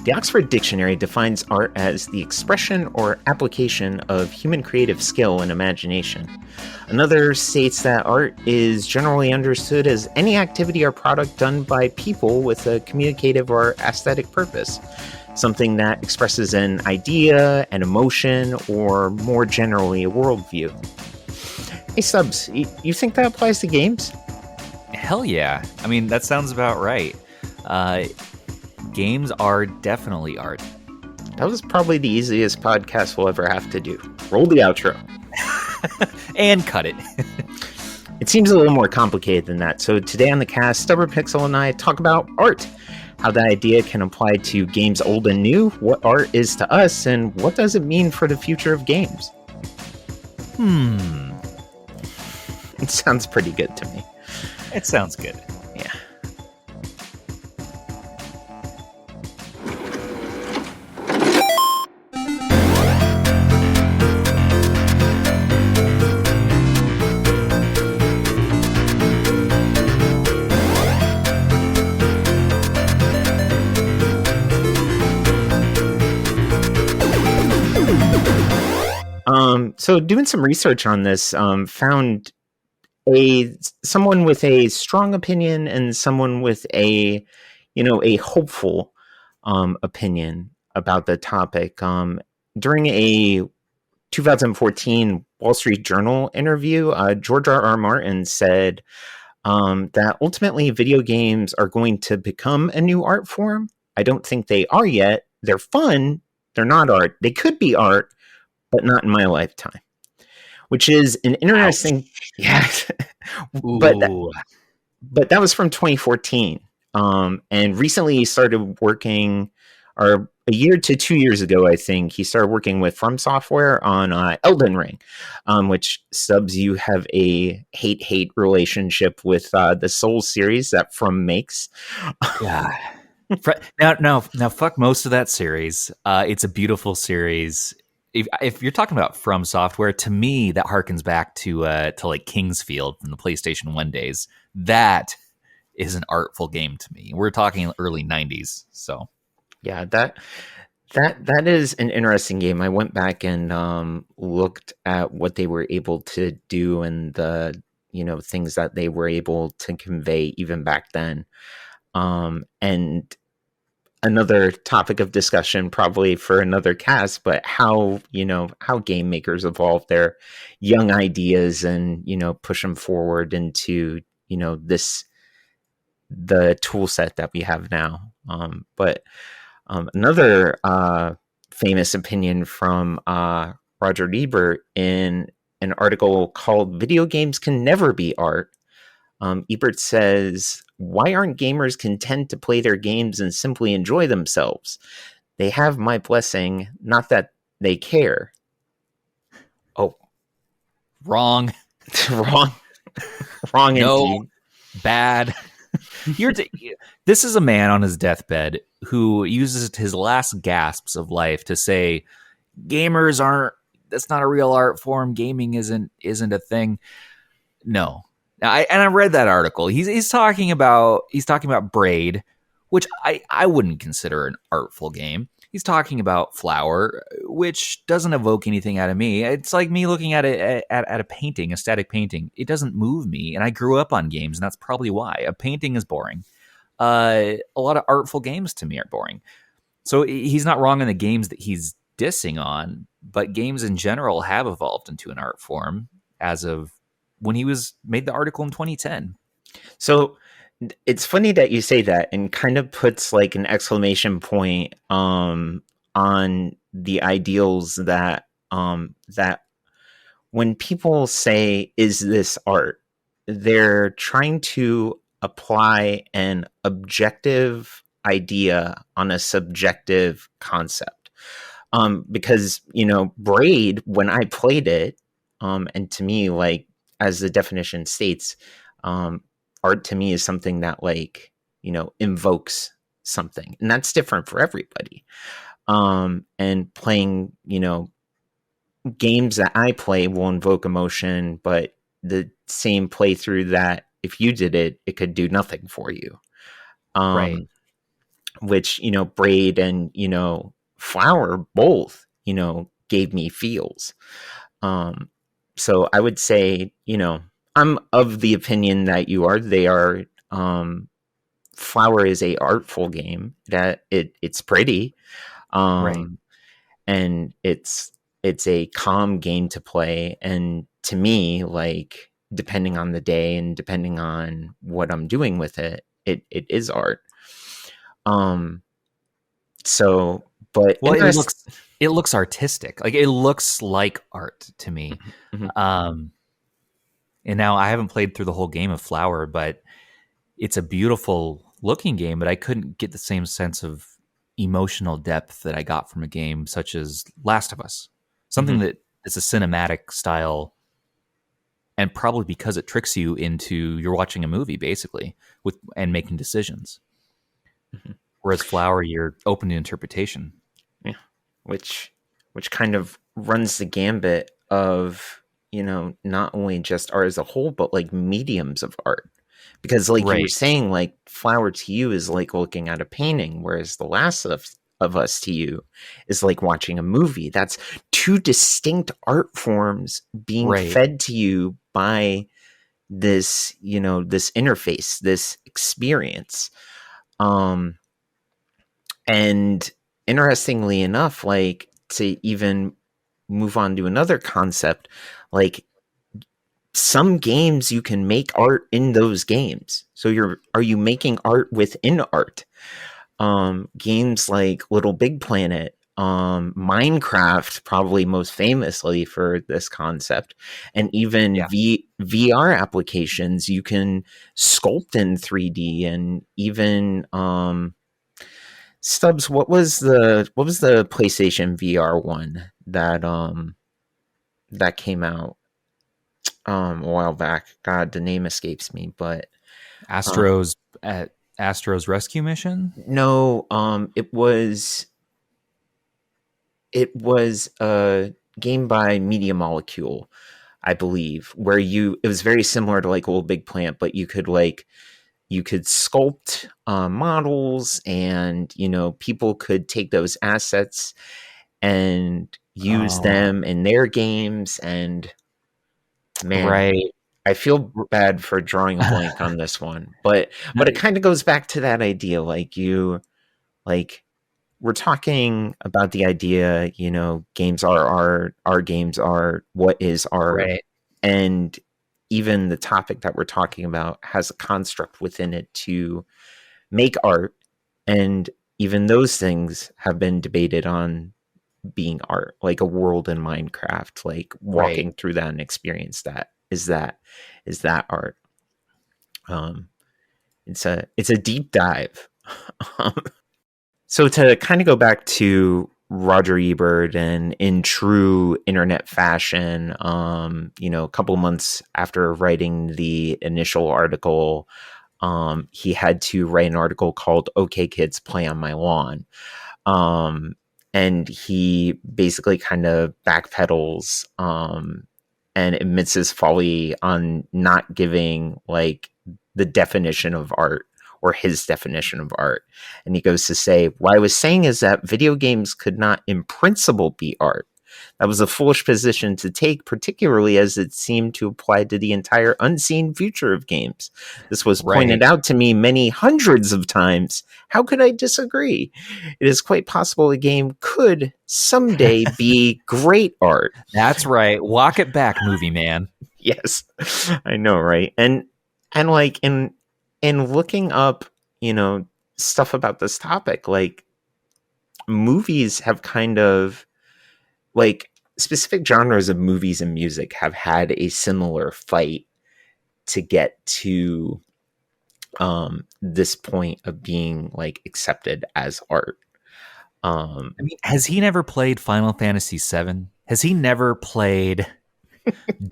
The Oxford Dictionary defines art as the expression or application of human creative skill and imagination. Another states that art is generally understood as any activity or product done by people with a communicative or aesthetic purpose, something that expresses an idea, an emotion, or more generally a worldview. Hey Stubbs, you think that applies to games? Hell yeah. I mean, that sounds about right. Games are definitely art. That was probably the easiest podcast we'll ever have to do. Roll the outro. And cut it. It seems a little more complicated than that. So today on the cast, StubbornPixel and I talk about art, how that idea can apply to games old and new, what art is to us, and what does it mean for the future of games. It sounds pretty good to me. It sounds good. Yeah. So doing some research on this, found someone with a strong opinion and someone with a hopeful opinion about the topic. During a 2014 Wall Street Journal interview, George R.R. Martin said that ultimately video games are going to become a new art form. I don't think they are yet. They're fun. They're not art. They could be art, but not in my lifetime. Which is an interesting, yeah. but that was from 2014, and recently he started working, or a year to 2 years ago, I think he started working with From Software on Elden Ring, which Stubbs, you have a hate relationship with the Souls series that From makes. Yeah. Now, fuck most of that series. It's a beautiful series. If you're talking about From Software, to me that harkens back to like Kingsfield from the PlayStation 1 days. That is an artful game to me. We're talking early 90s, so yeah, that is an interesting game. I went back and looked at what they were able to do and the things that they were able to convey even back then. And another topic of discussion probably for another cast, but how game makers evolve their young ideas and push them forward into the tool set that we have now. But another famous opinion from Roger Ebert in an article called "Video Games Can Never Be Art." Ebert says, "Why aren't gamers content to play their games and simply enjoy themselves? They have my blessing, not that they care." Oh, wrong. Wrong no, indeed. Bad. This is a man on his deathbed who uses his last gasps of life to say, gamers aren't, that's not a real art form. Gaming isn't a thing. No. I read that article. He's talking about Braid, which I wouldn't consider an artful game. He's talking about Flower, which doesn't evoke anything out of me. It's like me looking at a painting, a static painting. It doesn't move me, and I grew up on games, and that's probably why. A painting is boring. A lot of artful games to me are boring. So he's not wrong in the games that he's dissing on, but games in general have evolved into an art form as of when he made the article in 2010. So it's funny that you say that, and kind of puts like an exclamation point on the ideals that when people say, "Is this art?" they're trying to apply an objective idea on a subjective concept. Because Braid, when I played it, and to me, like, as the definition states, art to me is something that invokes something, and that's different for everybody. And playing, games that I play will invoke emotion, but the same playthrough that if you did it, it could do nothing for you. Right. which, Braid and, Flower both, gave me feels. So I would say, I'm of the opinion that they are, Flower is a artful game, that it's pretty. Right. And it's a calm game to play. And to me, like, depending on the day and depending on what I'm doing with it, it is art. So, but well, it looks artistic. Like, it looks like art to me. Mm-hmm. And now I haven't played through the whole game of Flower, but it's a beautiful looking game, but I couldn't get the same sense of emotional depth that I got from a game such as Last of Us. Something Mm-hmm. that is a cinematic style, and probably because it tricks you into you're watching a movie basically and making decisions. Mm-hmm. Whereas Flower, you're open to interpretation. Yeah. Which kind of runs the gambit of, not only just art as a whole, but like mediums of art. Because like you were Right. saying, like, Flower to you is like looking at a painting, whereas The Last of Us to you is like watching a movie. That's two distinct art forms being Right. fed to you by this, this interface, this experience. And interestingly enough, like, to even move on to another concept, like, some games you can make art in those games. So are you making art within art? Games like Little Big Planet, Minecraft, probably most famously for this concept, and even Yeah. VR applications, you can sculpt in 3D, and even Stubbs, what was the PlayStation VR one that came out a while back? God, the name escapes me, but Astro's Rescue Mission. no, it was a game by Media Molecule, I believe, where it was very similar to like Old Big Plant, but you could sculpt models, and people could take those assets and use them in their games. And man, Right. I feel bad for drawing a blank on this one, but it kind of goes back to that idea, like we're talking about the idea, games are art, our games are what is art. Right. And even the topic that we're talking about has a construct within it to make art. And even those things have been debated on being art, like a world in Minecraft, like walking through that and experience that. Is that art? It's a deep dive. So to kind of go back to Roger Ebert, and in true internet fashion, a couple months after writing the initial article, he had to write an article called "Okay, Kids, Play on My Lawn," and he basically kind of backpedals and admits his folly on not giving like the definition of art, or his definition of art. And he goes to say, what I was saying is that video games could not in principle be art. That was a foolish position to take, particularly as it seemed to apply to the entire unseen future of games. This was pointed out to me many hundreds of times. How could I disagree? It is quite possible a game could someday be great art. That's right. Walk it back, movie man. Yes, I know, right? And like in looking up, stuff about this topic, like, movies have kind of, like, specific genres of movies and music have had a similar fight to get to this point of being like accepted as art. I mean, has he never played Final Fantasy VII? Has he never played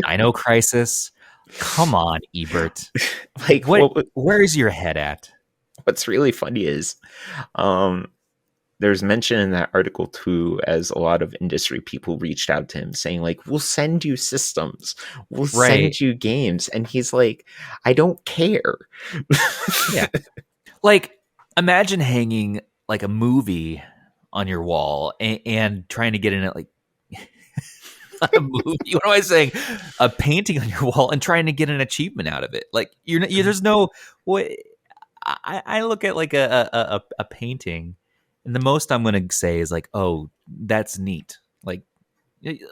Dino Crisis? Come on, Ebert. Like, where's your head at? What's really funny is there's mention in that article too, as a lot of industry people reached out to him saying like, we'll send you systems, we'll send you games. And he's like, I don't care. Yeah. Like, imagine hanging like a movie on your wall and trying to get in it like not a movie. What am I saying? A painting on your wall and trying to get an achievement out of it. Like there's no what. I look at like a painting, and the most I'm going to say is like, oh, that's neat. Like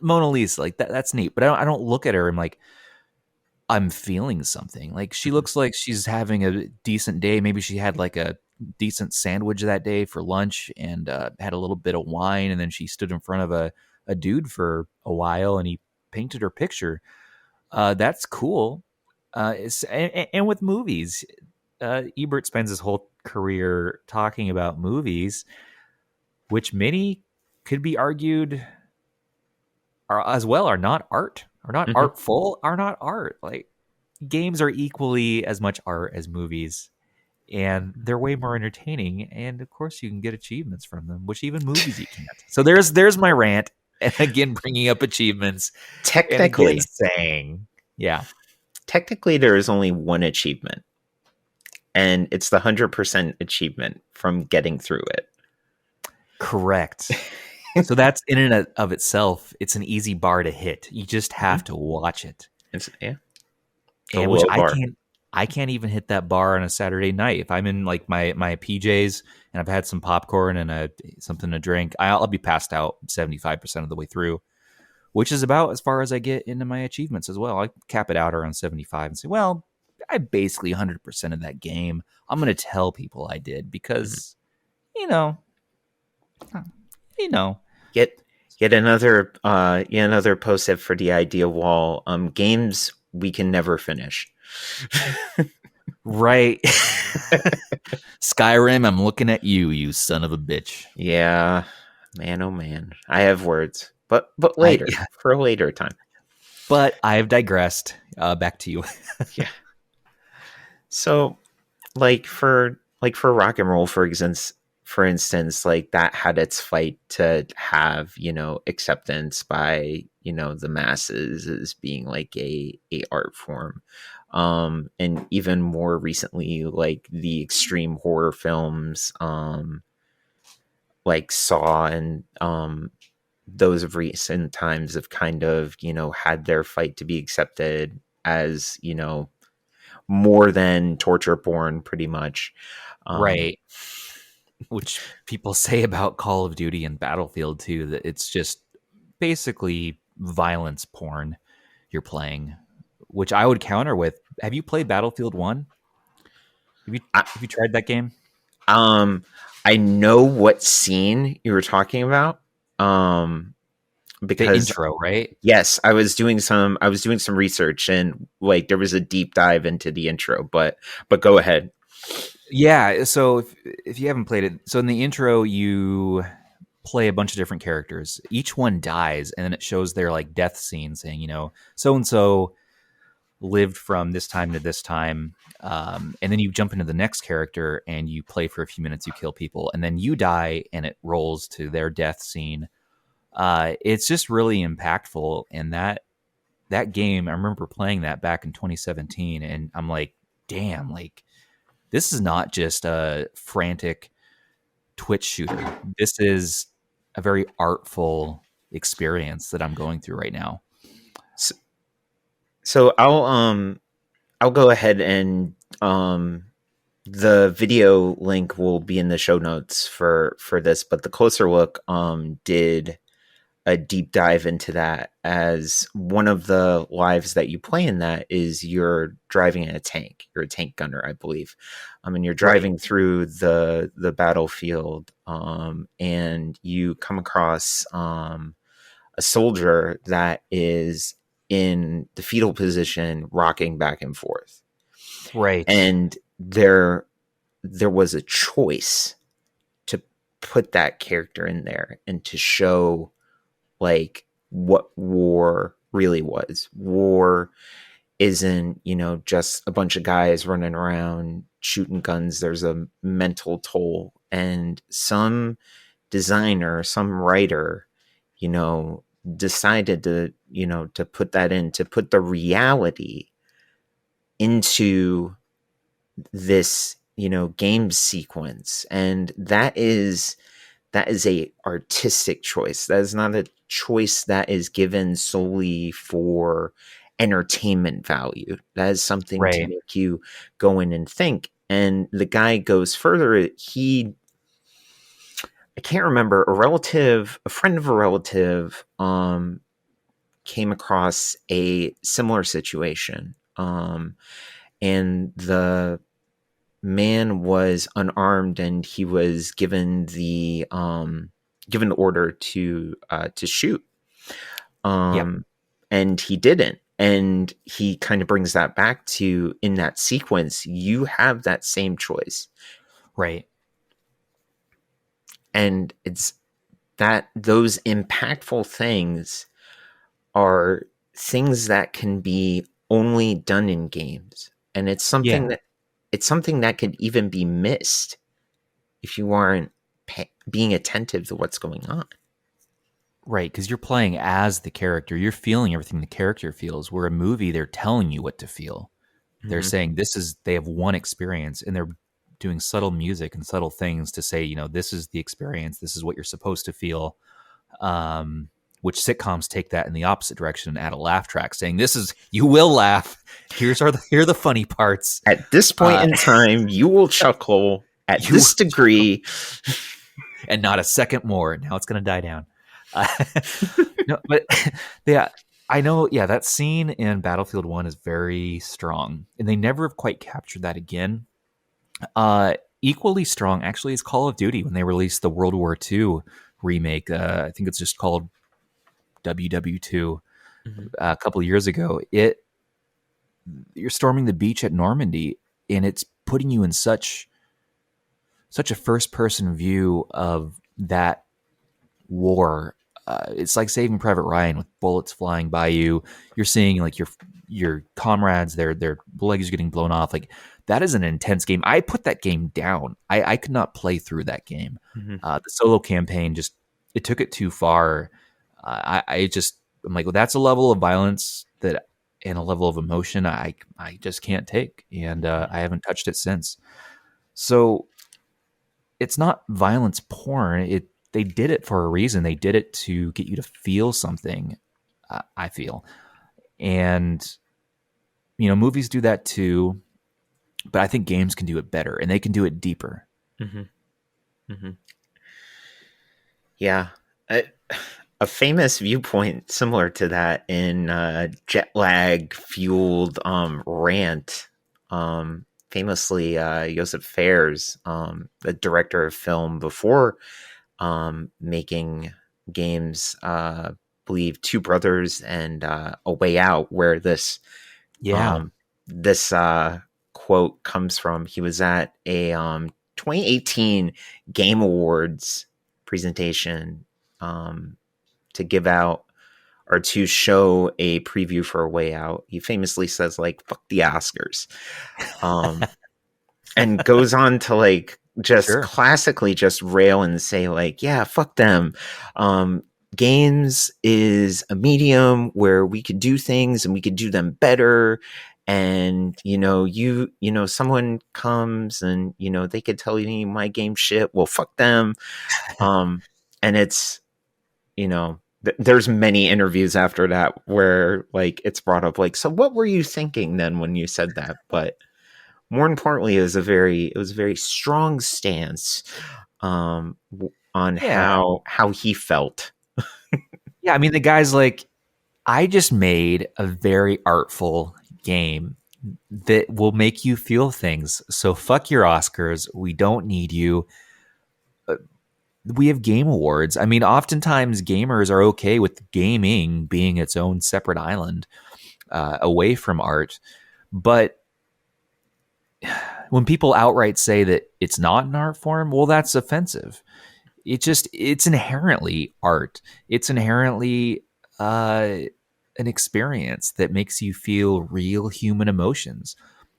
Mona Lisa, like that's neat. But I don't look at her and like I'm feeling something. Like she looks like she's having a decent day. Maybe she had like a decent sandwich that day for lunch and had a little bit of wine, and then she stood in front of a dude for a while and he painted her picture. That's cool. And with movies, Ebert spends his whole career talking about movies, which many could be argued are as well are not art, are not artful, are not art. Like games are equally as much art as movies, and they're way more entertaining. And of course, you can get achievements from them, which even movies you can't. So there's my rant. And again, bringing up achievements. Technically, and again, saying, yeah. Technically, there is only one achievement, and it's the 100% achievement from getting through it. Correct. So that's in and of itself, it's an easy bar to hit. You just have to watch it. Yeah. And which I can't even hit that bar on a Saturday night. If I'm in like my PJs and I've had some popcorn and something to drink, I'll be passed out 75% of the way through, which is about as far as I get into my achievements as well. I cap it out around 75 and say, well, I basically 100% of that game. I'm going to tell people I did because, you know, Get another post-it for the idea wall. Games we can never finish. Right. Skyrim, I'm looking at you, you son of a bitch. Yeah, man, oh man. I have words, but later for a later time. But I have digressed. Back to you. Yeah. So, like for rock and roll, for instance, like that had its fight to have, acceptance by, the masses as being like a art form. And even more recently, like the extreme horror films, like Saw and, those of recent times have kind of, had their fight to be accepted as, more than torture porn, pretty much. Right. Which people say about Call of Duty and Battlefield too, that it's just basically violence porn you're playing, which I would counter with. Have you played Battlefield 1? Have you tried that game? I know what scene you were talking about. Because the intro, right? Yes, I was doing some research and like there was a deep dive into the intro, but go ahead. Yeah, so if you haven't played it, so in the intro you play a bunch of different characters. Each one dies, and then it shows their like death scene, saying, so and so lived from this time to this time, and then you jump into the next character and you play for a few minutes. You kill people, and then you die, and it rolls to their death scene. It's just really impactful, and that game, I remember playing that back in 2017, and I'm like, damn, like. This is not just a frantic Twitch shooter. This is a very artful experience that I'm going through right now. So I'll go ahead and the video link will be in the show notes for this, but the Closer Look did a deep dive into that, as one of the lives that you play in that is you're driving in a tank. You're a tank gunner, I believe. And you're driving through the battlefield, and you come across a soldier that is in the fetal position, rocking back and forth. Right. And there was a choice to put that character in there and to show like what war really was. War isn't, just a bunch of guys running around shooting guns. There's a mental toll, and some designer, some writer, decided to, to put that in, to put the reality into this game sequence, and that is a artistic choice. That is not a choice that is given solely for entertainment value. That is something to Right. make you go in and think. And the guy goes further. I can't remember, a friend of a relative, came across a similar situation. And the man was unarmed, and he was given the order to shoot. Yep. And he didn't. And he kind of brings that back to, in that sequence, you have that same choice. Right. And it's that those impactful things are things that can be only done in games. And Yeah. it's something that could even be missed if you aren't being attentive to what's going on. Right, because you're playing as the character. You're feeling everything the character feels. Where a movie, they're telling you what to feel. They're Mm-hmm. saying they have one experience, and they're doing subtle music and subtle things to say, this is the experience. This is what you're supposed to feel. Which sitcoms take that in the opposite direction and add a laugh track saying, you will laugh. Here are the funny parts. At this point in time, you will chuckle at this degree. And not a second more. Now it's going to die down. No, but yeah, I know. Yeah, that scene in Battlefield 1 is very strong, and they never have quite captured that again. Equally strong, actually, is Call of Duty when they released the World War II remake. I think it's just called WW2 Mm-hmm. a couple of years ago. You're storming the beach at Normandy, and it's putting you in such a first person view of that war. It's like Saving Private Ryan with bullets flying by you. You're seeing like your comrades, their legs getting blown off. Like that is an intense game. I put that game down. I could not play through that game. Mm-hmm. The solo campaign it took it too far. I'm like, well, that's a level of violence and a level of emotion I just can't take, and I haven't touched it since. So it's not violence porn. They did it for a reason. They did it to get you to feel something. I feel, and movies do that too, but I think games can do it better, and they can do it deeper. Mm-hmm. Mm-hmm. Yeah. A famous viewpoint similar to that in jet lag fueled rant. Famously, Joseph Fares, the director of film before making games, believe Two Brothers and A Way Out, where this this quote comes from. He was at a 2018 Game Awards presentation to give out or to show a preview for A Way Out. He famously says, like, fuck the Oscars. And goes on to like just classically just rail and say, like, yeah, fuck them. Games is a medium where we could do things and we could do them better. And someone comes and they could tell you my game shit. Well, fuck them. And it's there's many interviews after that where like it's brought up, like, so what were you thinking then when you said that? But more importantly, it was a very strong stance on how he felt. Yeah, I mean, the guy's like, I just made a very artful game that will make you feel things. So fuck your Oscars. We don't need you. We have game awards. I mean, oftentimes gamers are okay with gaming being its own separate island away from art. But when people outright say that it's not an art form, well, that's offensive. It's inherently art. It's inherently an experience that makes you feel real human emotions.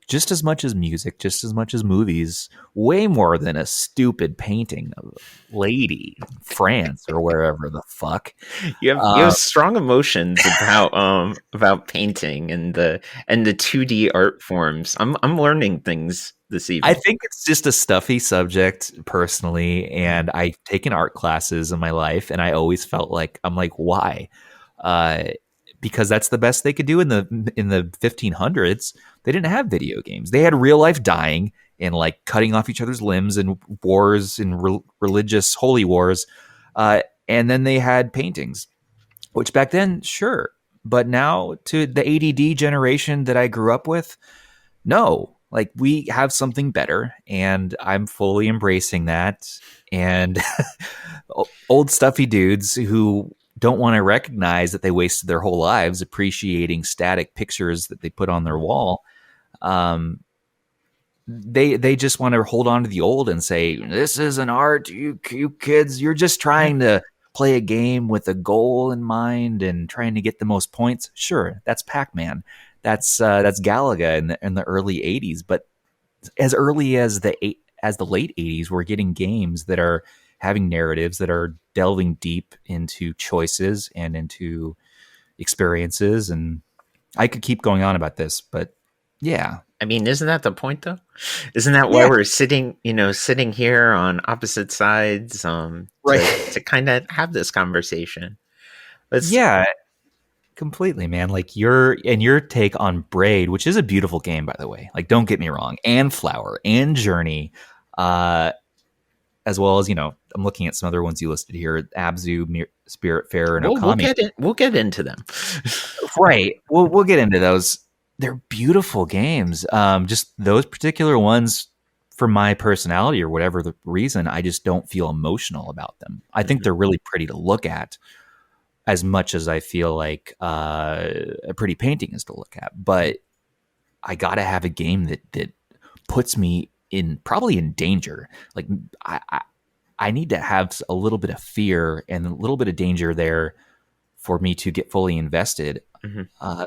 just as much as music, just as much as movies, way more than a stupid painting of a lady in France or wherever the fuck. You have strong emotions about painting and the 2D art forms. I'm learning things this I evening. think it's just a stuffy subject personally, and I've taken art classes in my life, and I always felt like I'm like, why? Uh, because that's the best they could do in the 1500s. They didn't have video games. They had real life dying and like cutting off each other's limbs and wars and religious holy wars, and then they had paintings, which back then, sure, but now to the ADD generation that I grew up with, no, like we have something better, and I'm fully embracing that. And old stuffy dudes who don't want to recognize that they wasted their whole lives appreciating static pictures that they put on their wall. Um, they just want to hold on to the old and say, this is an art, you kids, you're just trying to play a game with a goal in mind and trying to get the most points. Sure, that's Pac-Man. That's Galaga in the early 80s, but as early as the late 80s, we're getting games that are having narratives that are delving deep into choices and into experiences. And I could keep going on about this, but yeah. I mean, isn't that the point though? Isn't that why Yeah. we're sitting here on opposite sides Right. to kind of have this conversation? Let's Yeah, completely, man. Like your take on Braid, which is a beautiful game, by the way. Like, don't get me wrong, and Flower and Journey, as well as I'm looking at some other ones you listed here: Abzu, Spirit Fair, and Okami. we'll get into them. Right. We'll get into those. They're beautiful games. Just those particular ones, for my personality or whatever the reason, I just don't feel emotional about them. I think they're really pretty to look at, as much as I feel like a pretty painting is to look at. But I gotta have a game that puts me probably in danger. Like I need to have a little bit of fear and a little bit of danger there for me to get fully invested. Mm-hmm.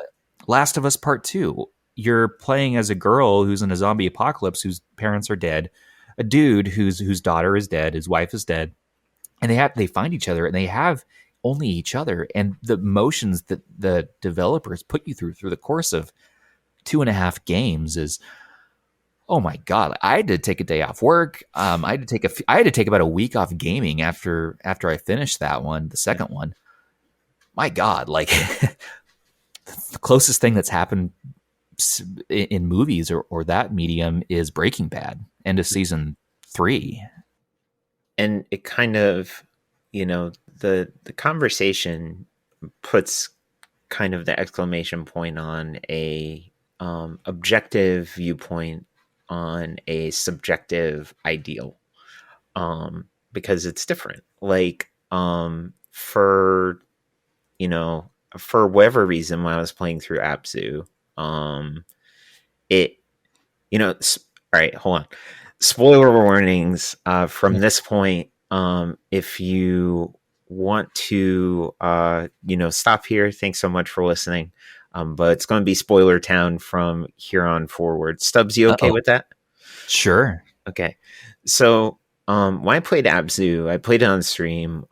Last of Us Part 2. You're playing as a girl who's in a zombie apocalypse, whose parents are dead, a dude whose daughter is dead, his wife is dead, and they find each other and they have only each other, and the emotions that the developers put you through the course of 2.5 games is, oh my god! I had to take a day off work. I had to take about a week off gaming after I finished that one, the second one. My god, like the closest thing that's happened in movies or that medium is Breaking Bad, end of season 3. And it kind of, the conversation puts kind of the exclamation point on a objective viewpoint on a subjective ideal, because it's different. Like for for whatever reason, when I was playing through Abzu, it all right, hold on. Spoiler warnings from this point. If you want to stop here, thanks so much for listening. But it's going to be spoiler town from here on forward. Stubbs, you okay with that? Sure. Okay. So when I played Abzu, I played it on stream.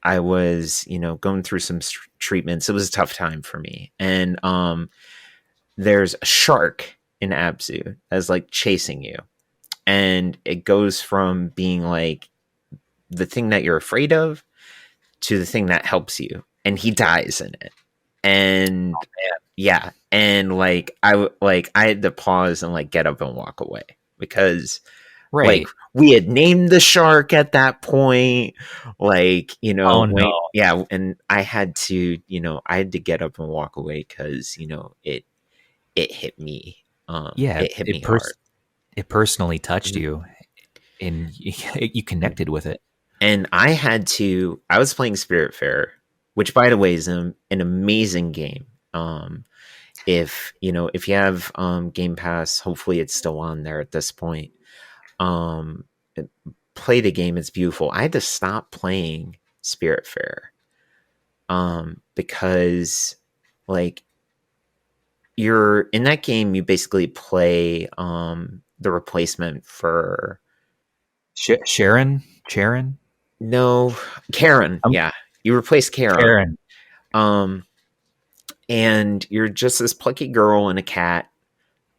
I was going through some treatments. It was a tough time for me. And there's a shark in Abzu that's like chasing you. And it goes from being like the thing that you're afraid of to the thing that helps you. And he dies in it. And yeah. And like I had to pause and like get up and walk away, because Right. like we had named the shark at that point. Like, Oh no. yeah. And I had to get up and walk away because, it hit me. Yeah, It hit me hard. It personally touched you, and you connected with it. And I was playing Spiritfarer, which by the way is an amazing game. If you have Game Pass, hopefully it's still on there at this point. Play the game, it's beautiful. I had to stop playing Spiritfarer because like you're in that game. You basically play the replacement for Sharon. no Karen. I'm Yeah, you replace Karen. Karen. Um, and you're just this plucky girl and a cat.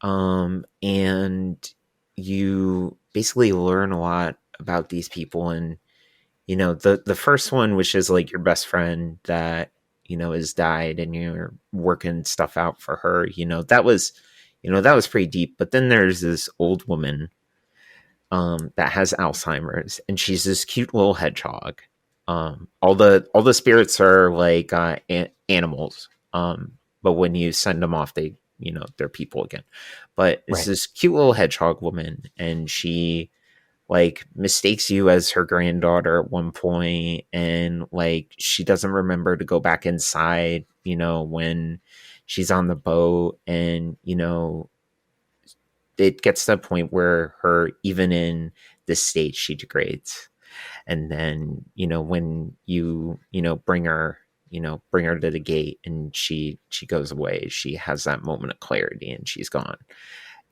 And you basically learn a lot about these people. And the first one, which is like your best friend that has died, and you're working stuff out for her. That was pretty deep. But then there's this old woman that has Alzheimer's, and she's this cute little hedgehog. All the spirits are like animals, but when you send them off, they're people again. But it's Right. this cute little hedgehog woman, and she like mistakes you as her granddaughter at one point, and like she doesn't remember to go back inside when she's on the boat, and it gets to a point where her, even in this state, she degrades. And then when you bring her to the gate, and she goes away, she has that moment of clarity, and she's gone.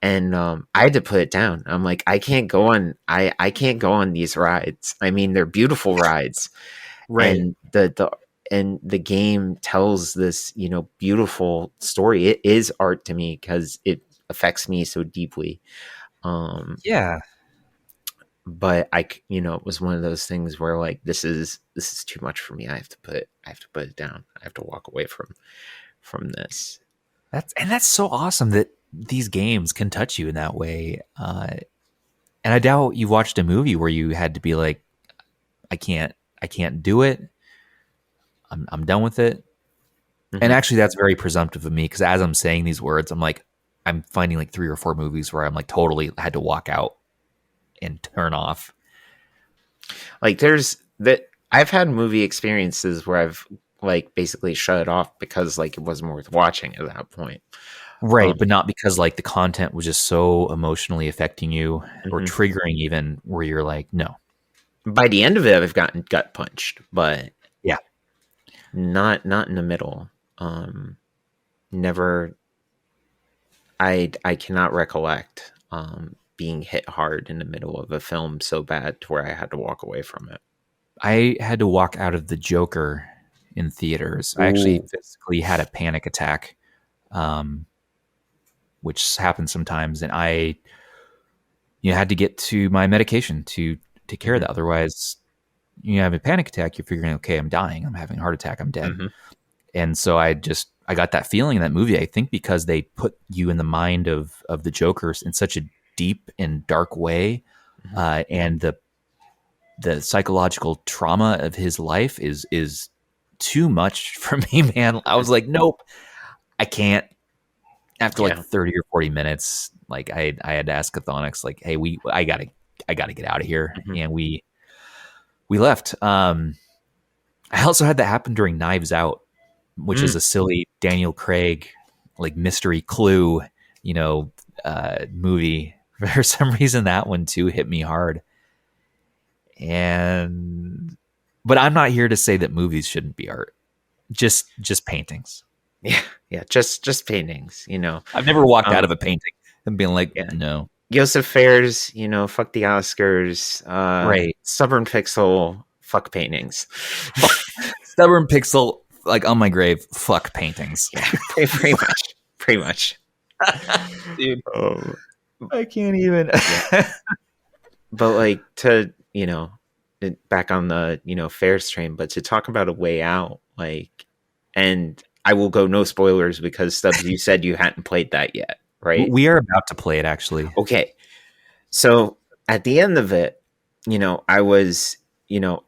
And I had to put it down. I'm like, I can't go on these rides. I mean, they're beautiful rides. Right. And the game tells this beautiful story. It is art to me because it affects me so deeply. Yeah. But it was one of those things where like, this is too much for me. I have to put it down. I have to walk away from this. That's so awesome that these games can touch you in that way. And I doubt you watched a movie where you had to be like, I can't do it. I'm done with it. Mm-hmm. And actually, that's very presumptive of me, because as I'm saying these words, I'm finding like 3 or 4 movies where I'm like totally had to walk out and turn off. Like there's that I've had movie experiences where I've like basically shut it off because like it wasn't worth watching at that point. Right, but not because like the content was just so emotionally affecting you or Mhm. triggering, even where you're like, no. By the end of it, I've gotten gut punched, but Yeah. not in the middle. Never. I cannot recollect being hit hard in the middle of a film so bad to where I had to walk away from it. I had to walk out of The Joker in theaters. I actually Ooh. physically had a panic attack, which happens sometimes, and I had to get to my medication to take care of that. Otherwise, you have a panic attack, you're figuring, okay, I'm dying, I'm having a heart attack, I'm dead. Mm-hmm. And so I got that feeling in that movie, I think because they put you in the mind of the Joker in such a deep and dark way, and the psychological trauma of his life is too much for me, man. I was like, nope, I can't. After like 30 or 40 minutes, like I had to ask Chthonics, like, hey, I gotta get out of here. Mm-hmm. And we left. I also had that happen during Knives Out, which is a silly Daniel Craig like mystery clue, movie. For some reason, that one too hit me hard. But I'm not here to say that movies shouldn't be art. Just paintings. Yeah, just paintings. I've never walked out of a painting and been like, no. Joseph Fares, fuck the Oscars. Right. Stubborn Pixel, fuck paintings. Stubborn Pixel, like on my grave, fuck paintings. Yeah, pretty much. Dude, I can't even. But like to back on the Fares train, but to talk about a way out, like, and I will go no spoilers because Stubbs, you said you hadn't played that yet, right? We are about to play it, actually. Okay, so at the end of it, I was,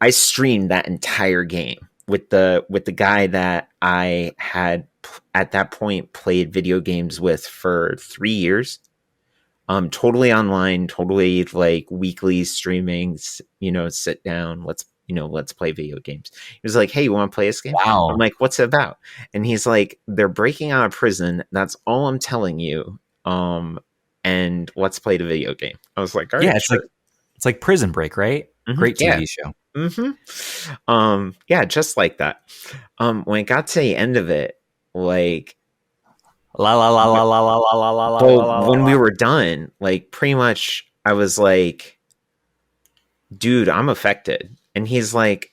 I streamed that entire game with the guy that I had at that point played video games with for 3 years. Totally online, totally like weekly streaming, sit down, let's play video games. He was like, hey, you want to play this game? Wow. I'm like, what's it about? And he's like, they're breaking out of prison. That's all I'm telling you. And let's play the video game. I was like, all right, yeah, it's sure. It's like Prison Break, right? Mm-hmm. Great TV show. Mm-hmm. Yeah, just like that. When it got to the end of it, like, La la la la la la la la la la Well, la la when la. we were done, like pretty much I was like, dude, I'm affected. And he's like,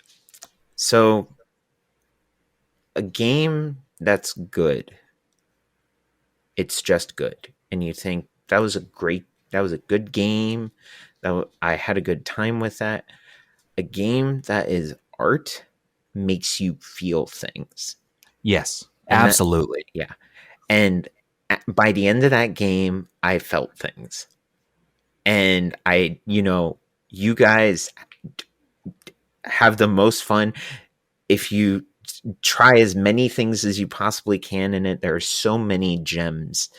so a game that's good, it's just good. And you think that was a good game. I had a good time with that. A game that is art makes you feel things. Yes, And that, absolutely. yeah. And by the end of that game, I felt things. And you guys have the most fun if you try as many things as you possibly can in it. There are so many gems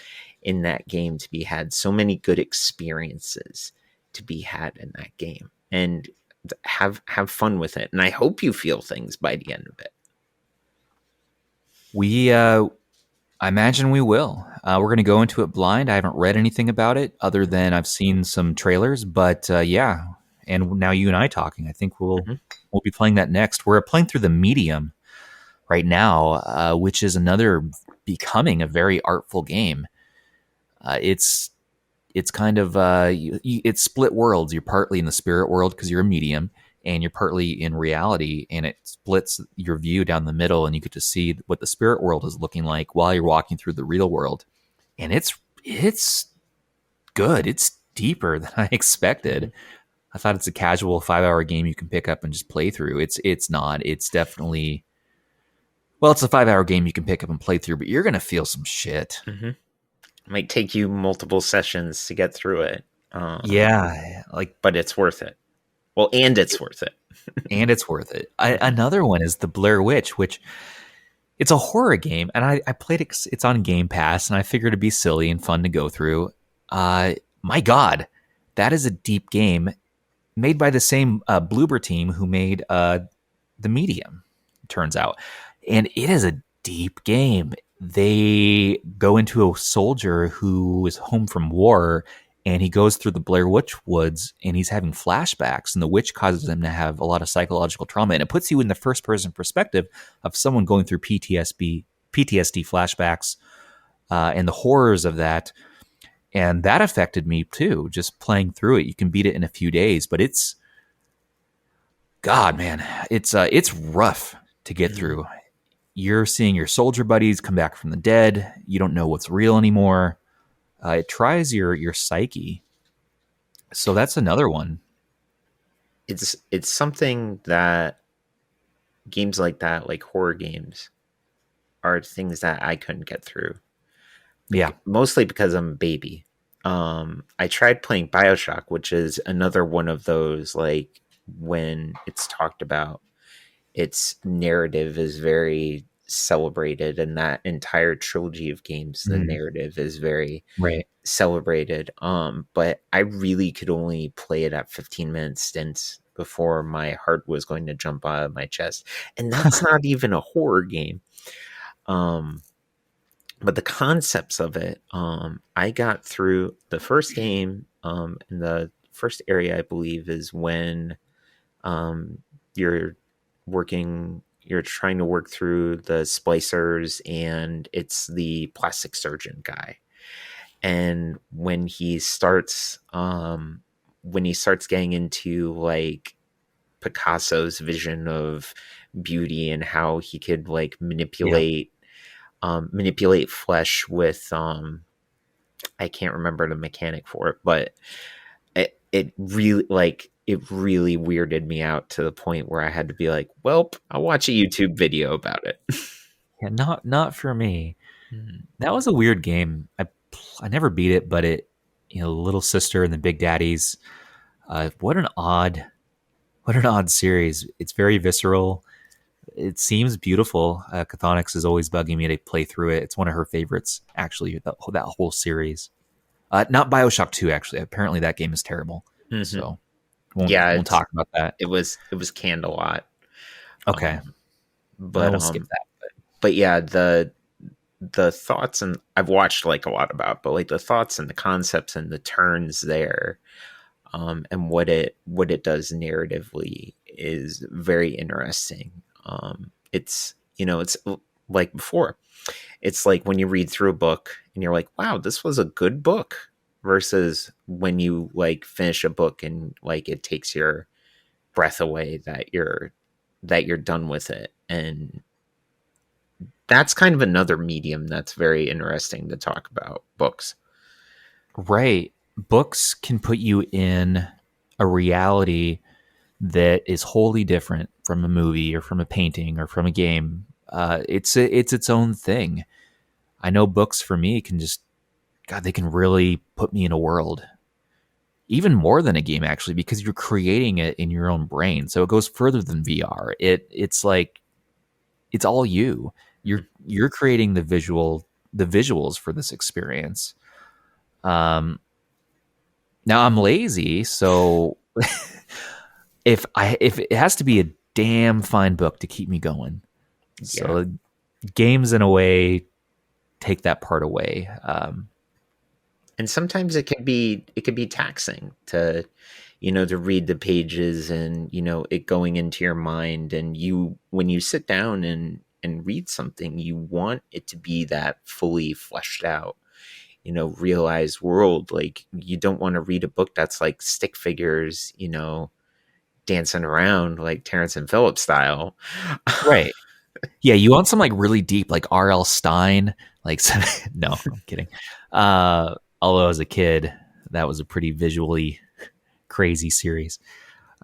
in that game to be had, so many good experiences to be had in that game, and have fun with it. And I hope you feel things by the end of it. I imagine we will. We're going to go into it blind. I haven't read anything about it other than I've seen some trailers, but yeah. And now you and I talking, I think Mm-hmm. we'll be playing that next. We're playing through the Medium right now, which is another becoming a very artful game. It's kind of it's split worlds. You're partly in the spirit world because you're a medium, and you're partly in reality, and it splits your view down the middle, and you get to see what the spirit world is looking like while you're walking through the real world. And it's good. It's deeper than I expected. I thought it's a casual 5-hour game you can pick up and just play through. It's not. It's definitely, well, it's a 5-hour game you can pick up and play through, but you're gonna feel some shit. Mm-hmm. It might take you multiple sessions to get through it. Yeah, like, but it's worth it. Well, and it's worth it. and it's worth it. Another one is the Blair Witch, which it's a horror game, and I played it. It's on Game Pass, and I figured it'd be silly and fun to go through. My God, that is a deep game made by the same Bloober team who made The Medium. Turns out, and it is a deep game. They go into a soldier who is home from war, and he goes through the Blair Witch Woods, and he's having flashbacks, and the witch causes him to have a lot of psychological trauma, and it puts you in the first person perspective of someone going through PTSD flashbacks, and the horrors of that. And that affected me too, just playing through it. You can beat it in a few days, but it's, God, man, it's rough to get through. You're seeing your soldier buddies come back from the dead. You don't know what's real anymore. It tries your psyche. So that's another one. It's something that games like that, like horror games, are things that I couldn't get through. Yeah. Mostly because I'm a baby. I tried playing BioShock, which is another one of those, like, when it's talked about, its narrative is very celebrated, and that entire trilogy of games, the narrative is very Right. celebrated. But I really could only play it at 15-minute stints before my heart was going to jump out of my chest. And that's not even a horror game. But the concepts of it, I got through the first game, in the first area, I believe, is when you're trying to work through the splicers, and it's the plastic surgeon guy. And when he starts getting into, like, Picasso's vision of beauty and how he could, like, manipulate flesh with, I can't remember the mechanic for it, but it really weirded me out to the point where I had to be like, well, I'll watch a YouTube video about it. Yeah, not for me. That was a weird game. I never beat it, but Little Sister and the Big Daddies. What an odd series. It's very visceral. It seems beautiful. Chthonics is always bugging me to play through it. It's one of her favorites, actually, that whole series. Not BioShock 2, actually. Apparently that game is terrible. Mm-hmm. So won't talk about that. It was canned a lot. Okay. But we'll skip that. But yeah, the thoughts, and I've watched, like, a lot about, but, like, the thoughts and the concepts and the turns there, and what it does narratively is very interesting. It's like before. It's like when you read through a book and you're like, wow, this was a good book, versus when you like finish a book and like it takes your breath away that you're done with it. And that's kind of another medium that's very interesting to talk about, books. Right. Books can put you in a reality that is wholly different from a movie or from a painting or from a game. It's its own thing. I know books for me can just, God, they can really put me in a world, even more than a game actually, because you're creating it in your own brain. So it goes further than VR. It's like it's all you. You're creating the visuals for this experience. Now I'm lazy, so if it has to be a damn fine book to keep me going. Yeah. So games in a way take that part away. And sometimes it can be taxing to, to read the pages and, it going into your mind. And when you sit down and read something, you want it to be that fully fleshed out, realized world. Like, you don't want to read a book that's like stick figures, dancing around like Terrence and Phillips style. Right. Yeah, you want some like really deep, like R.L. Stein. Like, no, I'm kidding. Although as a kid, that was a pretty visually crazy series.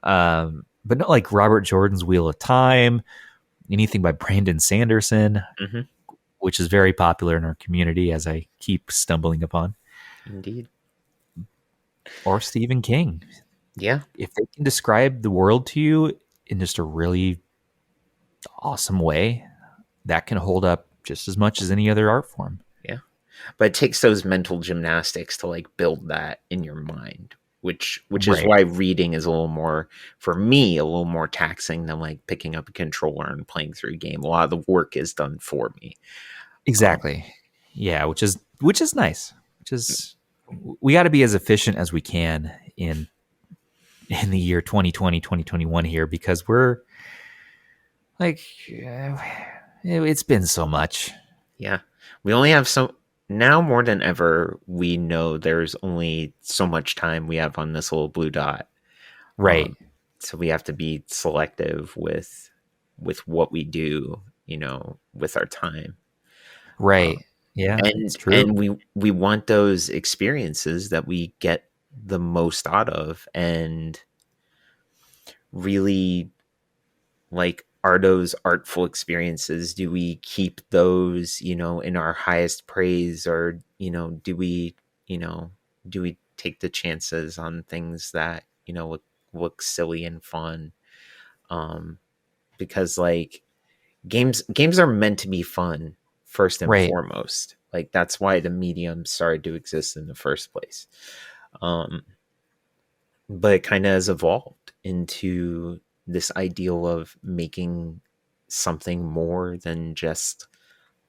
But not like Robert Jordan's Wheel of Time, anything by Brandon Sanderson, Mm-hmm. which is very popular in our community, as I keep stumbling upon, Indeed. or Stephen King. Yeah. If they can describe the world to you in just a really awesome way, that can hold up just as much as any other art form. Yeah. But it takes those mental gymnastics to like build that in your mind, which is Right. why reading is a little more, for me, a little more taxing than like picking up a controller and playing through a game. A lot of the work is done for me. Exactly. Yeah, which is nice. Which is, we got to be as efficient as we can in the year 2020, 2021 here, because we're like, it's been so much. Yeah. We only have so now more than ever, we know there's only so much time we have on this little blue dot. Right. So we have to be selective with what we do, with our time. Right. Yeah, it's And true. we want those experiences that we get the most out of, and really, like, are those artful experiences, do we keep those, in our highest praise, or, you know do we take the chances on things that, look silly and fun? Because, like, games are meant to be fun first and Right. foremost. Like, that's why the medium started to exist in the first place. But it kind of has evolved into this ideal of making something more than just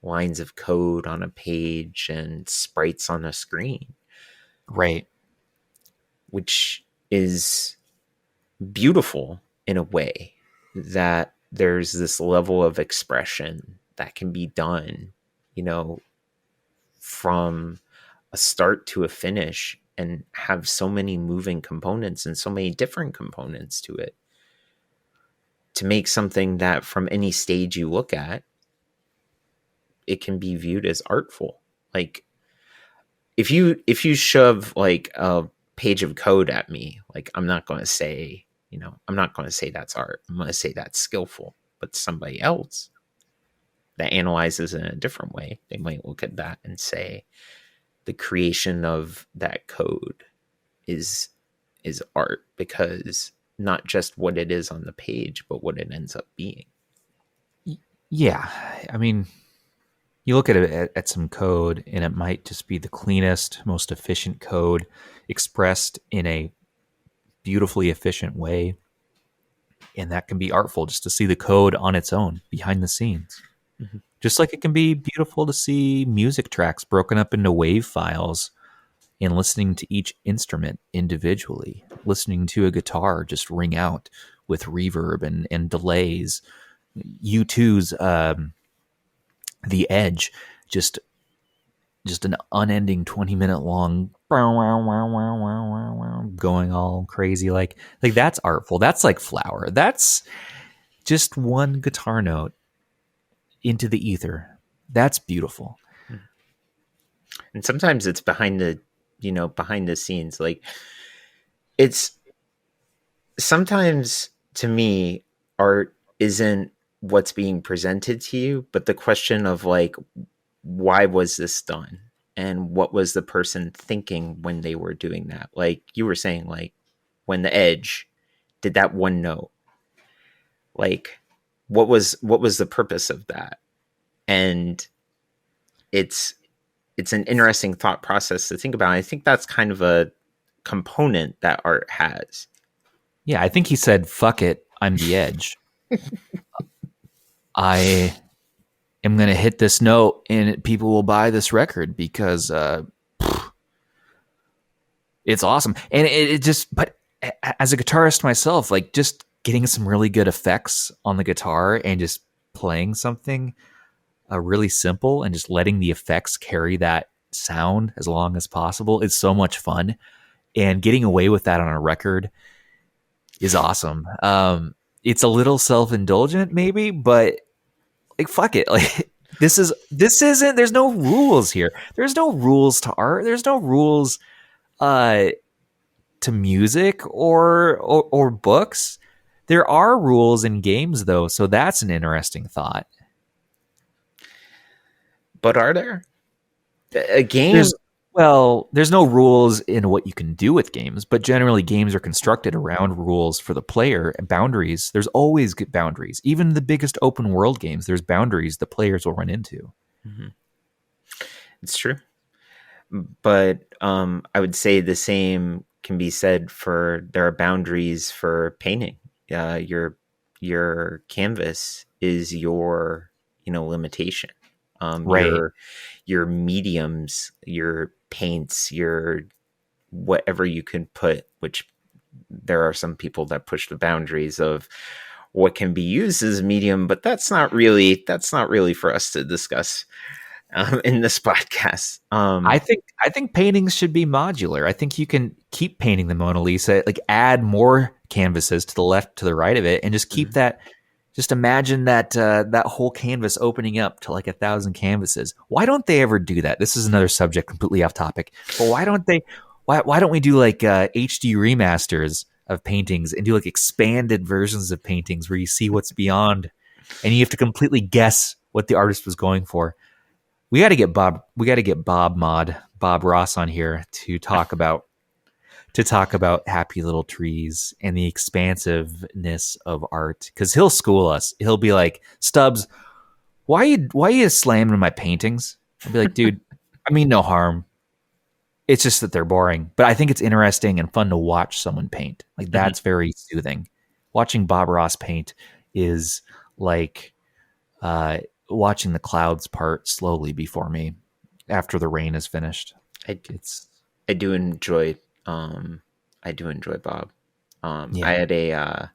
lines of code on a page and sprites on a screen, Right. which is beautiful in a way, that there's this level of expression that can be done, from a start to a finish, and have so many moving components and so many different components to it, to make something that from any stage you look at, it can be viewed as artful. Like, if you shove like a page of code at me, like, I'm not going to say, that's art. I'm going to say that's skillful. But somebody else that analyzes in a different way, they might look at that and say the creation of that code is art, because not just what it is on the page, but what it ends up being. Yeah. I mean, you look at it at some code, and it might just be the cleanest, most efficient code expressed in a beautifully efficient way. And that can be artful just to see the code on its own behind the scenes. Mm-hmm. Just like it can be beautiful to see music tracks broken up into wave files and listening to each instrument individually, listening to a guitar just ring out with reverb and delays. U2's The Edge, just an unending 20-minute long going all crazy, like that's artful. That's like Flower. That's just one guitar note into the ether. That's beautiful. And sometimes it's behind the scenes. Like, it's sometimes, to me, art isn't what's being presented to you, but the question of like, why was this done? And what was the person thinking when they were doing that? Like you were saying, like when the Edge did that one note, like what was the purpose of that? And it's an interesting thought process to think about. I think that's kind of a component that art has. Yeah, I think he said, fuck it, I'm the Edge. I am going to hit this note and people will buy this record because it's awesome. And it just, but as a guitarist myself, like just getting some really good effects on the guitar and just playing something really simple and just letting the effects carry that sound as long as possible is so much fun. And getting away with that on a record is awesome. It's a little self-indulgent maybe, but like, fuck it. Like this isn't, there's no rules here. There's no rules to art. There's no rules to music or books. There are rules in games though, so that's an interesting thought. But are there? A game? There's no rules in what you can do with games, but generally games are constructed around rules for the player and boundaries. There's always good boundaries. Even the biggest open world games, there's boundaries the players will run into. Mm-hmm. It's true. But I would say the same can be said for, there are boundaries for painting. Your canvas is your, limitation. Right. Your mediums, your paints, your whatever you can put, which there are some people that push the boundaries of what can be used as a medium, but that's not really for us to discuss in this podcast. I think paintings should be modular. I think you can keep painting the Mona Lisa, like add more canvases to the left, to the right of it, and just keep that. Just imagine that that whole canvas opening up to like 1,000 canvases. Why don't they ever do that? This is another subject completely off topic. But why don't they? Why don't we do like HD remasters of paintings and do like expanded versions of paintings where you see what's beyond, and you have to completely guess what the artist was going for? We got to get Bob Ross on here to talk about Happy Little Trees and the expansiveness of art, because he'll school us. He'll be like, Stubbs, why you slamming my paintings? I'll be like, dude, I mean no harm. It's just that they're boring. But I think it's interesting and fun to watch someone paint. Like that's very soothing. Watching Bob Ross paint is like watching the clouds part slowly before me after the rain is finished. I do enjoy Bob. I had a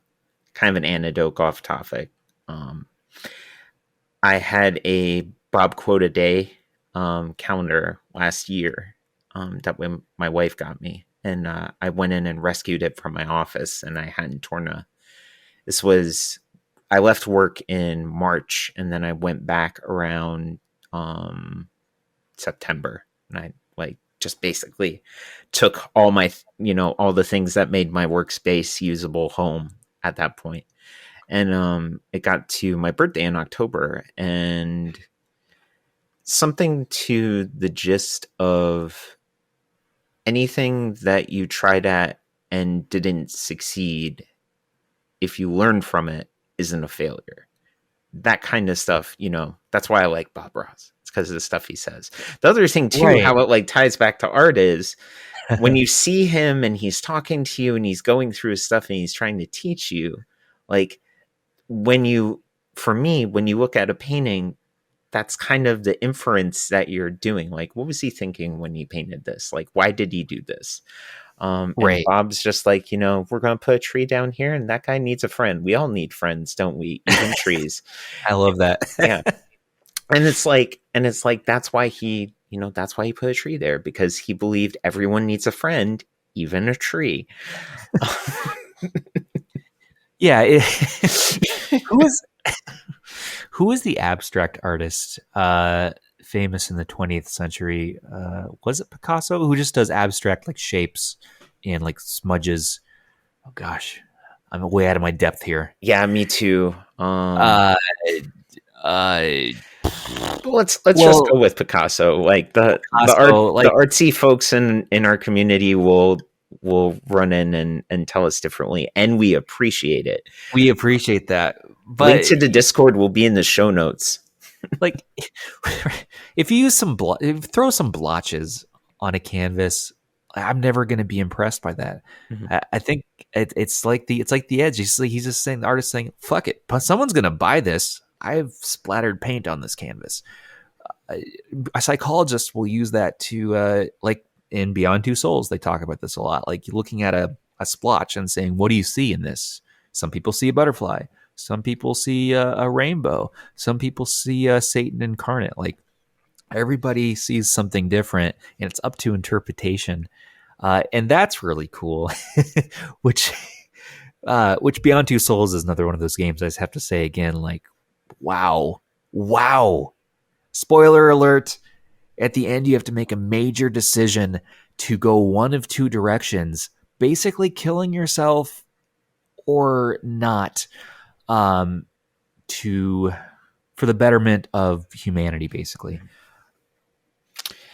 kind of an anecdote off topic. I had a Bob quote a day calendar last year that when my wife got me, and I went in and rescued it from my office, and I hadn't torn I left work in March, and then I went back around September, and I just basically took all my, all the things that made my workspace usable home at that point. And it got to my birthday in October, and something to the gist of anything that you tried at and didn't succeed, if you learn from it, isn't a failure. That kind of stuff, that's why I like Bob Ross. It's because of the stuff he says. The other thing too, right, how it ties back to art is when you see him and he's talking to you and he's going through his stuff and he's trying to teach you, when you look at a painting, that's kind of the inference that you're doing. Like, what was he thinking when he painted this? Like, why did he do this? Right. And Bob's just like, we're going to put a tree down here and that guy needs a friend. We all need friends, don't we? Even trees. I love that. Yeah. And it's like that's why he, that's why he put a tree there, because he believed everyone needs a friend, even a tree. Yeah. Who is the abstract artist famous in the 20th century? Was it Picasso, who just does abstract like shapes and like smudges? Oh gosh, I'm way out of my depth here. Yeah, me too. Uh, let's just go with Picasso. Like the Picasso, like artsy folks in our community will run in and tell us differently, and we appreciate it. we appreciate that. But link to the Discord will be in the show notes. Like, if you use throw some blotches on a canvas, I'm never going to be impressed by that. Mhm. I think it's like the edge. He's just saying, the artist saying, "Fuck it, but someone's going to buy this. I've splattered paint on this canvas." A psychologist will use that to like in Beyond Two Souls, they talk about this a lot. Like looking at a splotch and saying, "What do you see in this?" Some people see a butterfly. Some people see a rainbow. Some people see Satan incarnate. Like everybody sees something different, and it's up to interpretation. And that's really cool. which Beyond Two Souls is another one of those games I just have to say again, like, wow. Spoiler alert. At the end, you have to make a major decision to go one of two directions, basically killing yourself or not, for the betterment of humanity, basically.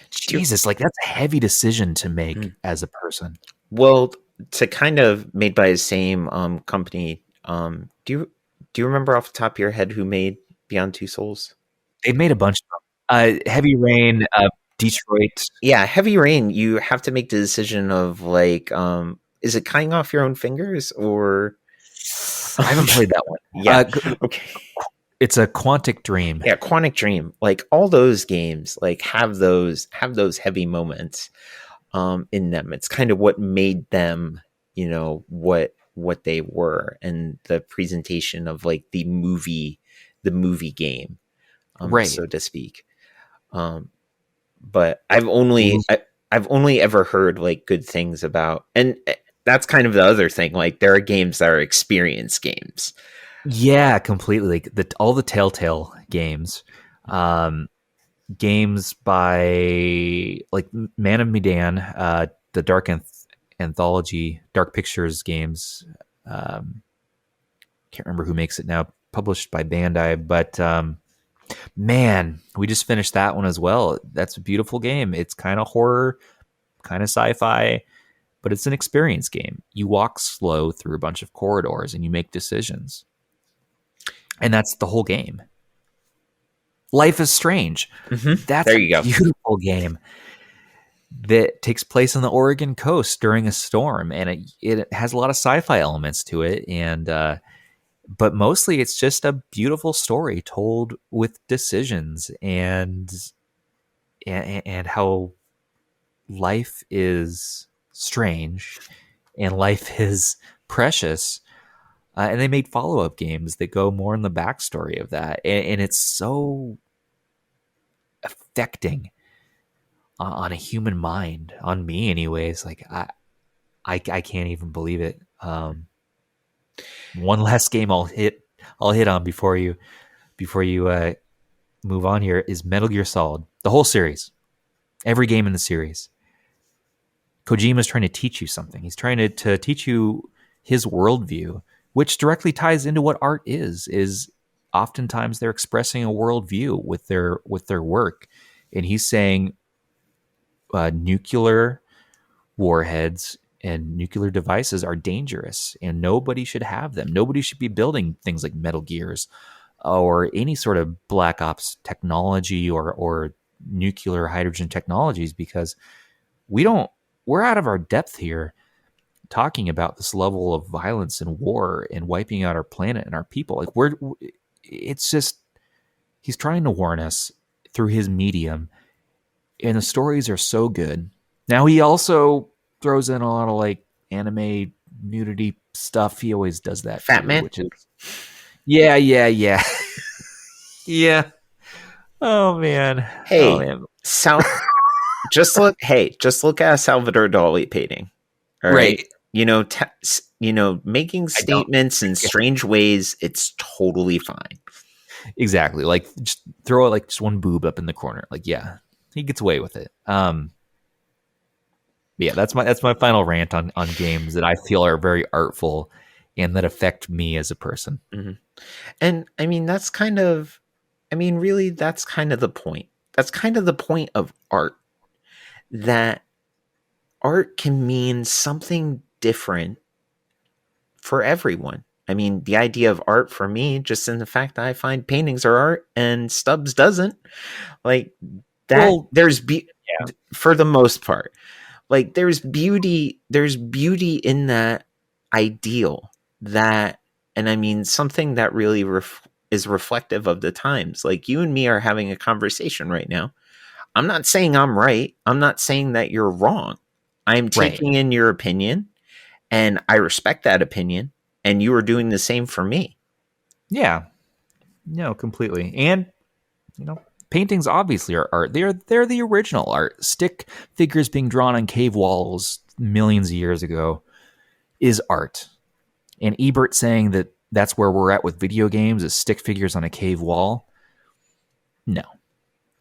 Jesus, like that's a heavy decision to make as a person. Well, to kind of made by the same company. Do you remember off the top of your head who made Beyond Two Souls? They've made a bunch of them. Heavy Rain, Detroit. Yeah, Heavy Rain. You have to make the decision of like, is it cutting off your own fingers or? I haven't played that one. Yeah. Okay. It's a Quantic Dream. Yeah, Quantic Dream. Like all those games, like have those heavy moments in them. It's kind of what made them, what they were, and the presentation of like the movie game, right, so to speak. But I've only ever heard like good things about, and that's kind of the other thing. Like there are games that are experience games. Yeah, completely. Like all the Telltale games, games by like Man of Medan, the Dark Anthology, Dark Pictures games. Can't remember who makes it now. Published by Bandai, but man, we just finished that one as well. That's a beautiful game. It's kind of horror, kind of sci-fi, but it's an experience game. You walk slow through a bunch of corridors and you make decisions. And that's the whole game. Life is Strange. Mm-hmm. That's there you a beautiful game that takes place on the Oregon coast during a storm, and it has a lot of sci-fi elements to it, and but mostly it's just a beautiful story told with decisions and how life is strange and life is precious. And they made follow-up games that go more in the backstory of that. And it's so affecting on a human mind, on me anyways. Like, I can't even believe it. One last game I'll hit on before you move on here is Metal Gear Solid. The whole series. Every game in the series. Kojima's trying to teach you something. He's trying to teach you his worldview, which directly ties into what art is oftentimes they're expressing a worldview with their work. And he's saying nuclear warheads and nuclear devices are dangerous and nobody should have them. Nobody should be building things like Metal Gears or any sort of Black Ops technology or nuclear hydrogen technologies, because we're out of our depth here talking about this level of violence and war and wiping out our planet and our people. Like it's just, he's trying to warn us through his medium, and the stories are so good. Now he also throws in a lot of like anime nudity stuff. He always does that. Fat too, Man, which is yeah. Yeah. Oh man. Hey, Oh man. just look. Hey, just look at a Salvador Dali painting. All right. Right. Making I don't. statements in strange ways. It's totally fine. Exactly. Like just throw like just one boob up in the corner. Like, yeah, he gets away with it. Yeah, that's my final rant on games that I feel are very artful and that affect me as a person. Mm-hmm. And I mean, really, that's kind of the point. That's kind of the point of art. That art can mean something different for everyone. I mean, the idea of art for me, just in the fact that I find paintings are art and Stubbs doesn't, like that. Well, for the most part, like there's beauty in that ideal, that, and I mean something that really is reflective of the times. Like you and me are having a conversation right now. I'm not saying I'm right. I'm not saying that you're wrong. I'm taking in your opinion, and I respect that opinion, and you are doing the same for me. Yeah. No, completely. And paintings obviously are art. They're the original art. Stick figures being drawn on cave walls millions of years ago is art. And Ebert saying that that's where we're at with video games, is stick figures on a cave wall. No.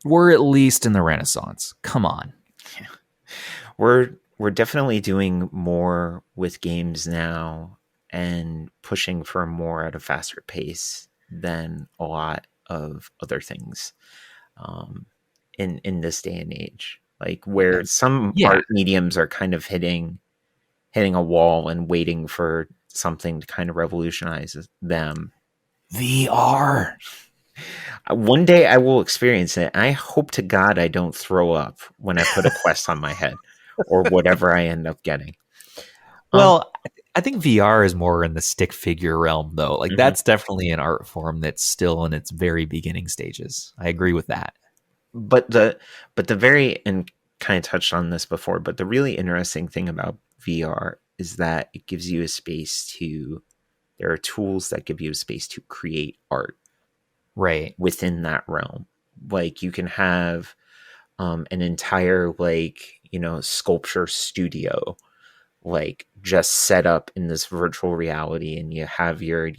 We're at least in the Renaissance. Come on. Yeah. We're definitely doing more with games now and pushing for more at a faster pace than a lot of other things in this day and age. Like where some art mediums are kind of hitting a wall and waiting for something to kind of revolutionize them. VR. One day I will experience it. I hope to God I don't throw up when I put a Quest on my head or whatever I end up getting. Well, I think VR is more in the stick figure realm, though. Like that's definitely an art form that's still in its very beginning stages. I agree with that. But the very, and kind of touched on this before, but the really interesting thing about VR is that it gives you a space there are tools that give you a space to create art. Right. Within that realm. Like you can have an entire sculpture studio like just set up in this virtual reality, and you have your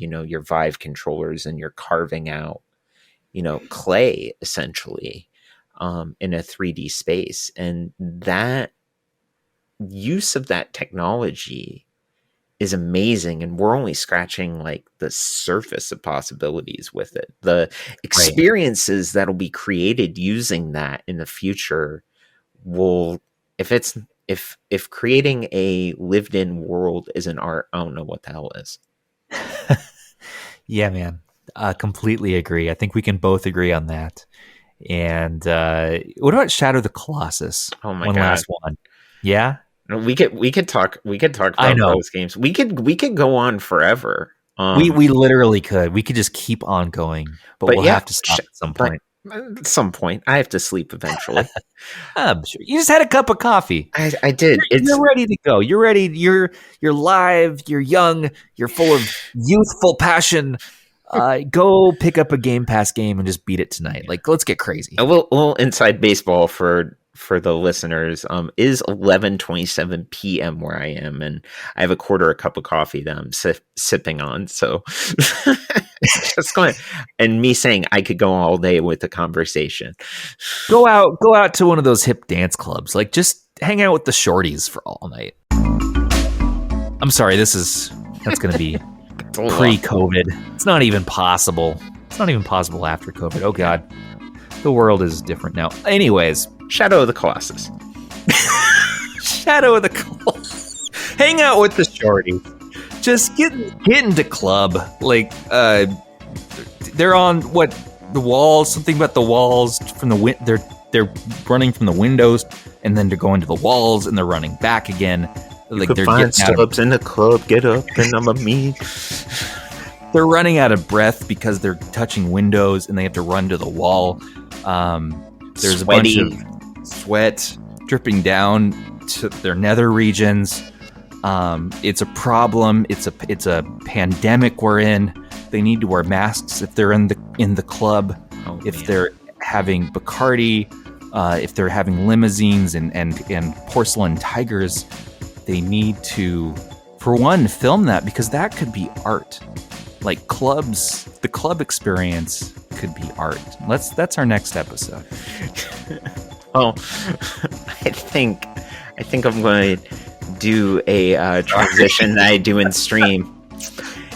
Vive controllers, and you're carving out clay essentially in a 3D space. And that use of that technology is amazing, and we're only scratching like the surface of possibilities with it. The experiences that'll be created using that in the future will, if creating a lived in world is an art, I don't know what the hell is. Yeah, man. Completely agree. I think we can both agree on that. And what about Shadow of the Colossus? Oh my God. Last one. Yeah. We could talk about those games. We could go on forever. We literally could. We could just keep on going, but we'll have to stop at some point. At some point, I have to sleep eventually. I'm sure. You just had a cup of coffee. I did. You're ready to go. You're ready. You're live. You're young. You're full of youthful passion. Go pick up a Game Pass game and just beat it tonight. Like, let's get crazy. A little inside baseball for the listeners, is 11:27 p.m. where I am, and I have a quarter a cup of coffee that I'm sipping on. So just going, and me saying I could go all day with the conversation. Go out to one of those hip dance clubs. Like, just hang out with the shorties for all night. I'm sorry, that's going to be pre-COVID. It's not even possible. It's not even possible after COVID. Oh God, the world is different now. Anyways. Shadow of the Colossus. Shadow of the Colossus. Hang out with the shorties. Just get into club. Like, they're on the walls. Something about the walls from the they're running from the windows, and then they're going to the walls, and they're running back again. Like they're find Stubbs in the club. Get up, and I'm a me. They're running out of breath because they're touching windows, and they have to run to the wall. There's Sweaty. A bunch of sweat dripping down to their nether regions. It's a problem. It's a pandemic we're in. They need to wear masks if they're in the club. If they're having Bacardi, if they're having limousines and porcelain tigers, they need to, for one, film that, because that could be art. Like clubs, the club experience could be art. That's our next episode. Oh, I think I'm going to do a transition that I do in stream.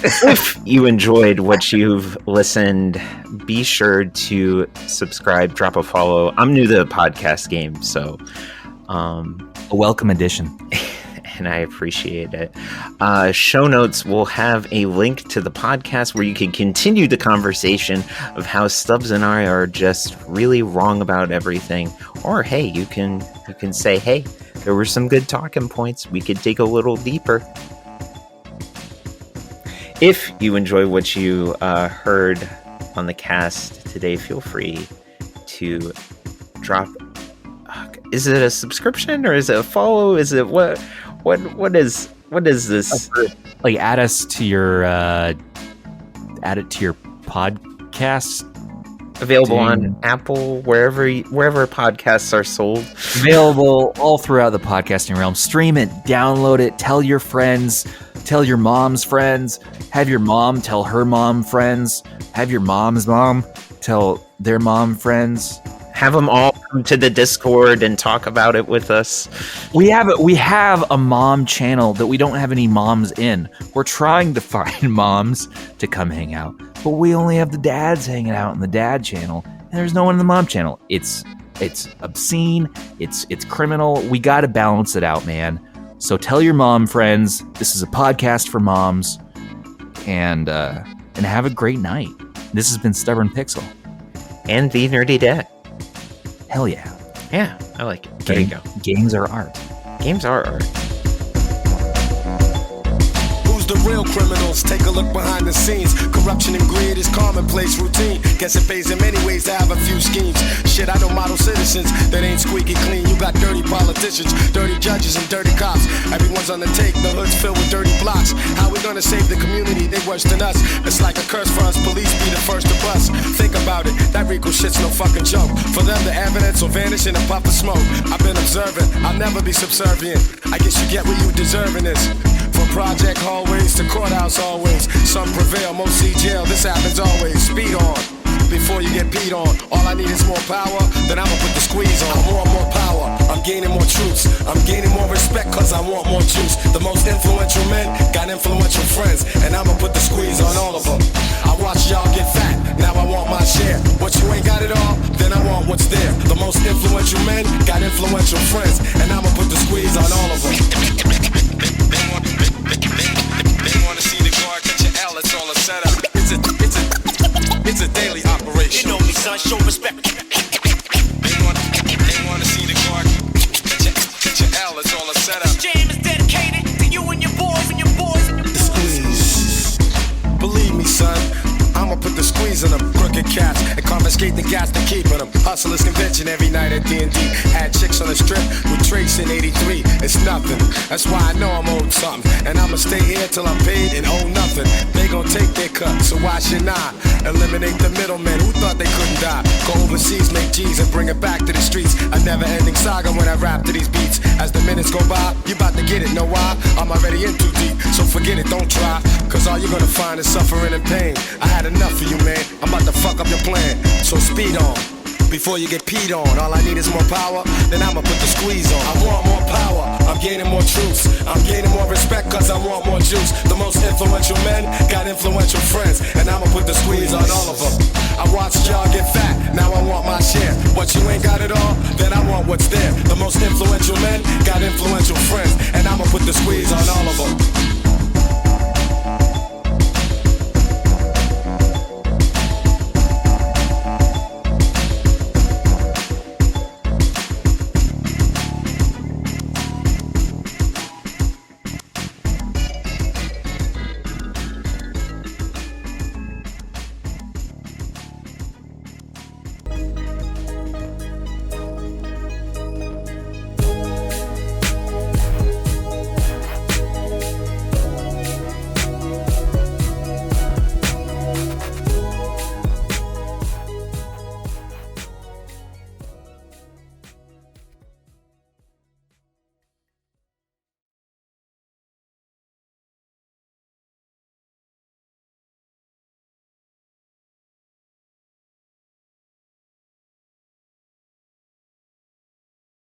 If you enjoyed what you've listened, be sure to subscribe, drop a follow. I'm new to the podcast game, so a welcome addition. And I appreciate it. Show notes will have a link to the podcast where you can continue the conversation of how Stubbs and I are just really wrong about everything. Or hey, you can say, hey, there were some good talking points. We could dig a little deeper. If you enjoy what you heard on the cast today, feel free to drop. Is it a subscription or is it a follow? Is it what is this? Like add it to your podcast. Available on Apple, wherever podcasts are sold. Available all throughout the podcasting realm. Stream it, download it, tell your friends, tell your mom's friends, have your mom tell her mom friends, have your mom's mom tell their mom friends. Have them all come to the Discord and talk about it with us. We have a mom channel that we don't have any moms in. We're trying to find moms to come hang out, but we only have the dads hanging out in the dad channel, and there's no one in the mom channel. It's obscene. It's criminal. We got to balance it out, man. So tell your mom friends this is a podcast for moms, and have a great night. This has been Stubborn Pixel and the Nerdy Dad. Hell yeah. Yeah, I like it. There you go. Games are art. Games are art. Who's the real criminals? Take a look behind the scenes. Corruption and greed is commonplace routine. Guess it pays in many ways to have a few schemes. Shit, I know model citizens that ain't squeaky clean. You got dirty politicians, dirty judges, and dirty cops. Everyone's on the take, the hood's filled with dirty blocks. How we gonna save the community? They worse than us. It's like a curse for us, police be the first to bust. Think about it, that Rico shit's no fucking joke. For them, the evidence will vanish in a puff of smoke. I've been observant, I'll never be subservient. I guess you get what you deserve in this. From project hallways to courthouse always. Some prevail, most see jail, this happens always. Speed on, before you get beat on. All I need is more power, then I'ma put the squeeze on. I want more power, I'm gaining more troops. I'm gaining more respect cause I want more juice. The most influential men got influential friends, and I'ma put the squeeze on all of them. I watch y'all get fat, now I want my share. What you ain't got it all, then I want what's there. The most influential men got influential friends, and I'ma put the squeeze on all of them. They wanna see the guard catch your L, it's all a setup. It's a daily operation. You know me, son, show respect. They wanna see the guard catch your L, it's all a setup. This jam is dedicated to you and your boys and your boys. The squeeze. Believe me, son, I'ma put the squeeze in them crooked cats and confiscate the gas to keep them. Hustlers convention every night at D&D. Had chicks on the strip with Trace in 83. It's nothing. That's why I know I'm owed something. And I'ma stay here till I'm paid and owe nothing. They gon' take their cut, so why should I? Eliminate the middlemen who thought they couldn't die. Go overseas, make G's and bring it back to the streets. A never-ending saga when I rap to these beats. As the minutes go by, you bout to get it, know why? I'm already in too deep, so forget it, don't try. Cause all you're gonna find is suffering and pain. I had enough of you, man. I'm about to fuck up your plan. So speed on, before you get peed on. All I need is more power, then I'ma put the squeeze on. I want more power, I'm gaining more troops. I'm gaining more respect cause I want more juice. The most influential men got influential friends, and I'ma put the squeeze on all of them. I watched y'all get fat, now I want my share. What you ain't got it all, then I want what's there. The most influential men got influential friends,